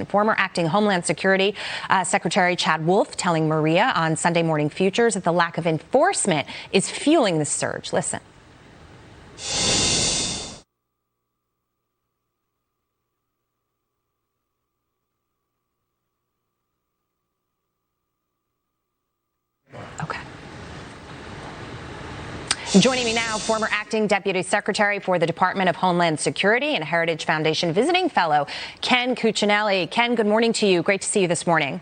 Former acting Homeland Security Secretary Chad Wolf telling Maria on Sunday Morning Futures that the lack of enforcement is fueling the surge. Listen. Okay. Joining me now, former acting Deputy Secretary for the Department of Homeland Security and Heritage Foundation Visiting Fellow Ken Cuccinelli. Ken, good morning to you. Great to see you this morning.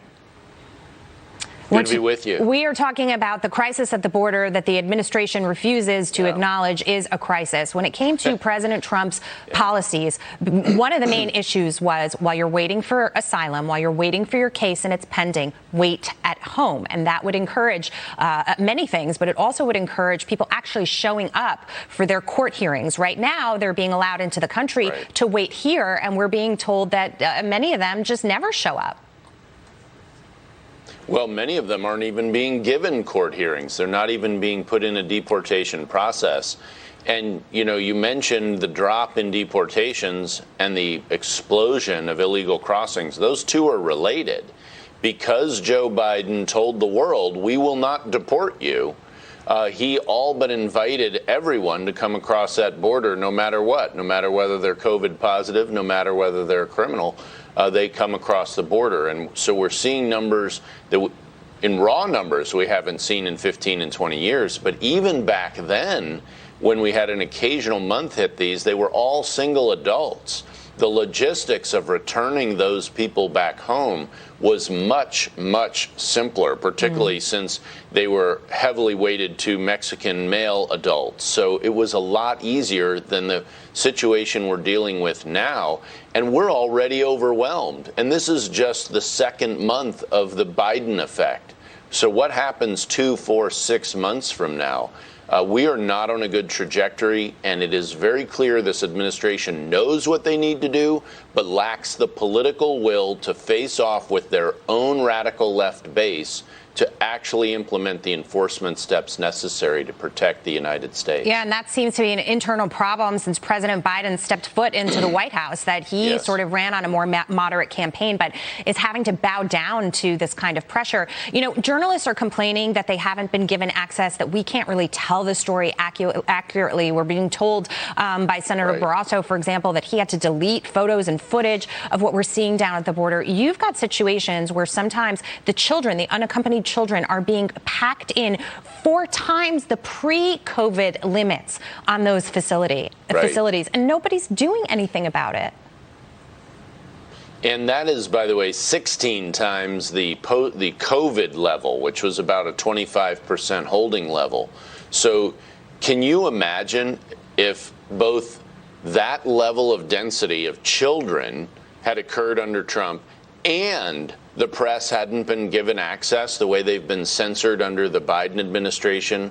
Good to be with you. We are talking about the crisis at the border that the administration refuses to acknowledge is a crisis. When it came to President Trump's policies, one of the main issues was while you're waiting for asylum, while you're waiting for your case and it's pending, wait at home. And that would encourage many things, but it also would encourage people actually showing up for their court hearings. Right now, they're being allowed into the country to wait here, and we're being told that many of them just never show up. Well, many of them aren't even being given court hearings. They're not even being put in a deportation process. And, you know, you mentioned the drop in deportations and the explosion of illegal crossings. Those two are related. Because Joe Biden told the world, we will not deport you, he all but invited everyone to come across that border no matter what, no matter whether they're COVID positive, no matter whether they're a criminal. They come across the border. And so we're seeing numbers that in raw numbers we haven't seen in 15 and 20 years. But even back then, when we had an occasional month hit these, they were all single adults. The logistics of returning those people back home was much, much simpler, particularly since they were heavily weighted to Mexican male adults. So it was a lot easier than the situation we're dealing with now. And we're already overwhelmed. And this is just the second month of the Biden effect. So what happens 2, 4, 6 months from now? We are not on a good trajectory, and it is very clear this administration knows what they need to do, but lacks the political will to face off with their own radical left base to actually implement the enforcement steps necessary to protect the United States. Yeah, and that seems to be an internal problem since President Biden stepped foot into the White House, that he sort of ran on a more moderate campaign, but is having to bow down to this kind of pressure. You know, journalists are complaining that they haven't been given access, that we can't really tell the story accurately. We're being told by Senator Barrasso, for example, that he had to delete photos and footage of what we're seeing down at the border. You've got situations where sometimes the children, the unaccompanied children, are being packed in 4 times the pre-COVID limits on those facilities, and nobody's doing anything about it. And that is, by the way, 16 times the COVID level, which was about a 25% holding level. So can you imagine if both that level of density of children had occurred under Trump and the press hadn't been given access the way they've been censored under the Biden administration?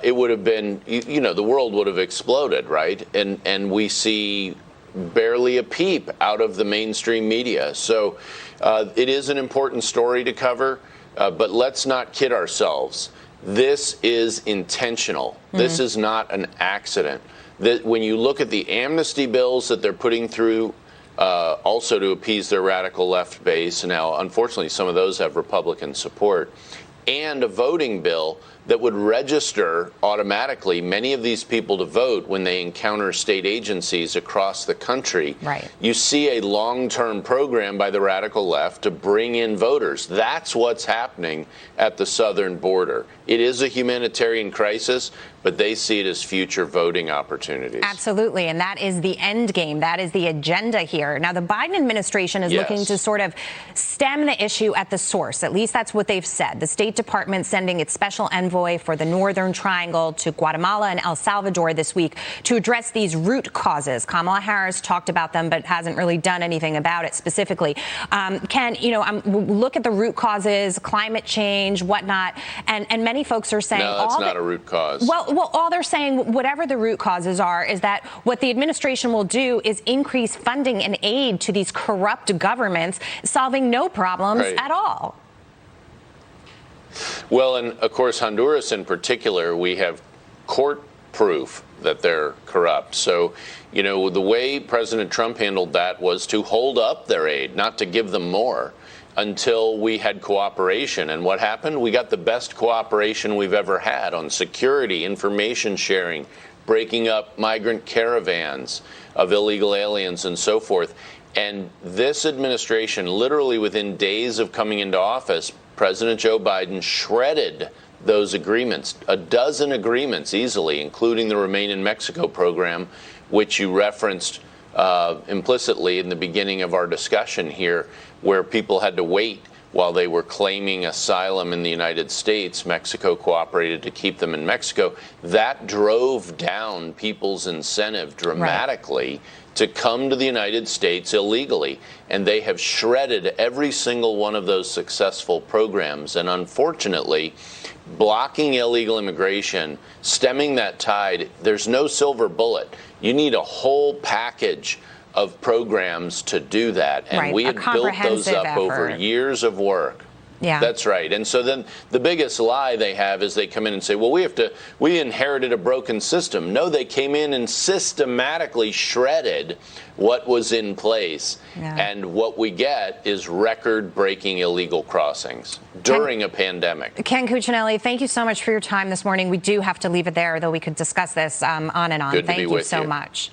It would have been, you know, the world would have exploded, right? And we see barely a peep out of the mainstream media. So it is an important story to cover, but let's not kid ourselves. This is intentional. This is not an accident. That when you look at the amnesty bills that they're putting through, also to appease their radical left base. Now, unfortunately, some of those have Republican support, and a voting bill that would register automatically many of these people to vote when they encounter state agencies across the country. Right. You see a long-term program by the radical left to bring in voters. That's what's happening at the southern border. It is a humanitarian crisis, but they see it as future voting opportunities. Absolutely, and that is the end game. That is the agenda here. Now, the Biden administration is looking to sort of stem the issue at the source. At least that's what they've said. The State Department sending its special envoy for the Northern Triangle to Guatemala and El Salvador this week to address these root causes. Kamala Harris talked about them, but hasn't really done anything about it specifically. Ken, you know, look at the root causes, climate change, whatnot, and many folks are saying... No, that's not a root cause. Well, all they're saying, whatever the root causes are, is that what the administration will do is increase funding and aid to these corrupt governments, solving no problems at all. Well, and of course, Honduras in particular, we have court proof that they're corrupt. So, you know, the way President Trump handled that was to hold up their aid, not to give them more, until we had cooperation. And what happened? We got the best cooperation we've ever had on security, information sharing, breaking up migrant caravans of illegal aliens and so forth. And this administration, literally within days of coming into office, President Joe Biden shredded those agreements, a dozen agreements easily, including the Remain in Mexico program, which you referenced implicitly in the beginning of our discussion here, where people had to wait while they were claiming asylum in the United States. Mexico cooperated to keep them in Mexico. That drove down people's incentive dramatically to come to the United States illegally. And they have shredded every single one of those successful programs. And unfortunately, blocking illegal immigration, stemming that tide, there's no silver bullet. You need a whole package of programs to do that. And we had built those up over years of work. Yeah. That's right. And so then the biggest lie they have is they come in and say, well, we inherited a broken system. No, they came in and systematically shredded what was in place. Yeah. And what we get is record-breaking illegal crossings during a pandemic. Ken Cuccinelli, thank you so much for your time this morning. We do have to leave it there, though we could discuss this on and on. Good to be with you. Thank you so much.